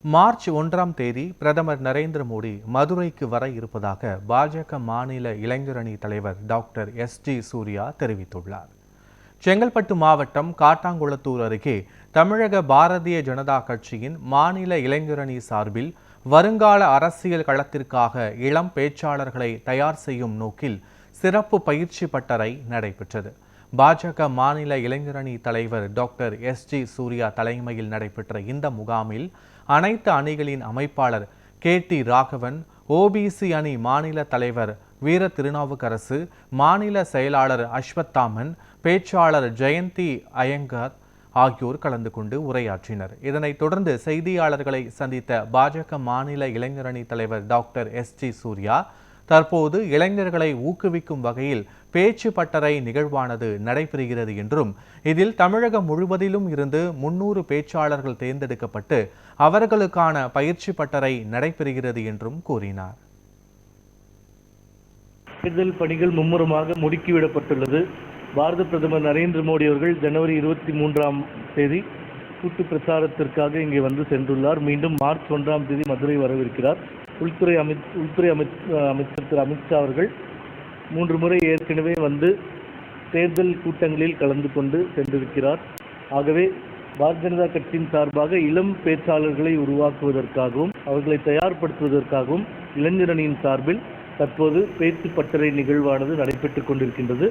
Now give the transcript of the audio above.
March 1ஆம் தேதி பிரதமர் நரேந்திர மோடி மதுரைக்கு வர இருப்பதாக பாஜக மாநில இளைஞரணி தலைவர் டாக்டர் எஸ்.ஜி. சூர்யா தெரிவித்துள்ளார். செங்கல்பட்டு மாவட்டம் காட்டாங்குளத்தூர் அருகே தமிழக பாரதிய ஜனதா கட்சியின் மாநில இளைஞரணி சார்பில் வருங்கால அரசியல் களத்திற்காக இளம் பேச்சாளர்களை தயார் செய்யும் நோக்கில் சிறப்பு பயிற்சி பட்டறை நடைபெற்றது. பாஜக மாநில இளைஞரணி தலைவர் டாக்டர் எஸ்.ஜி. சூர்யா தலைமையில் நடைபெற்ற இந்த முகாமில் அனைத்து அணிகளின் அமைப்பாளர் கே.டி. ராகவன், ஓபிசி அணி மாநில தலைவர் வீர திருநாவுக்கரசு, மாநில செயலாளர் அஸ்வத்தாமன், பேச்சாளர் ஜெயந்தி ஐயங்கார் ஆகியோர் கலந்து கொண்டு உரையாற்றினர். இதனைத் தொடர்ந்து செய்தியாளர்களை சந்தித்த பாஜக மாநில இளைஞரணி தலைவர் டாக்டர் எஸ்.ஜி. சூர்யா, தற்போது இளைஞர்களை ஊக்குவிக்கும் வகையில் பேச்சு பட்டறை நிகழ்வானது நடைபெறுகிறது என்றும், இதில் தமிழகம் முழுவதிலும் இருந்து 300 பேச்சாளர்கள் தேர்ந்தெடுக்கப்பட்டு அவர்களுக்கான பயிற்சி பட்டறை நடைபெறுகிறது என்றும் கூறினார். தேர்தல் பணிகள் மும்முரமாக முடுக்கிவிடப்பட்டுள்ளது. பாரத பிரதமர் நரேந்திர மோடி அவர்கள் ஜனவரி 23ஆம் தேதி கூட்டு பிரச்சாரத்திற்காக இங்கே வந்து சென்றுள்ளார். மீண்டும் மார்ச் 1ஆம் தேதி மதுரை வரவிருக்கிறார். உள்துறை அமைச்சர் திரு அமித்ஷா அவர்கள் 3 முறை ஏற்கனவே வந்து தேர்தல் கூட்டங்களில் கலந்து கொண்டு சென்றிருக்கிறார். ஆகவே பாரதிய ஜனதா கட்சியின் சார்பாக இளம் பேச்சாளர்களை உருவாக்குவதற்காகவும் அவர்களை தயார்படுத்துவதற்காகவும் இளைஞரணியின் சார்பில் தற்போது பேச்சு பட்டறை நிகழ்வானது நடைபெற்றுக் கொண்டிருக்கின்றது.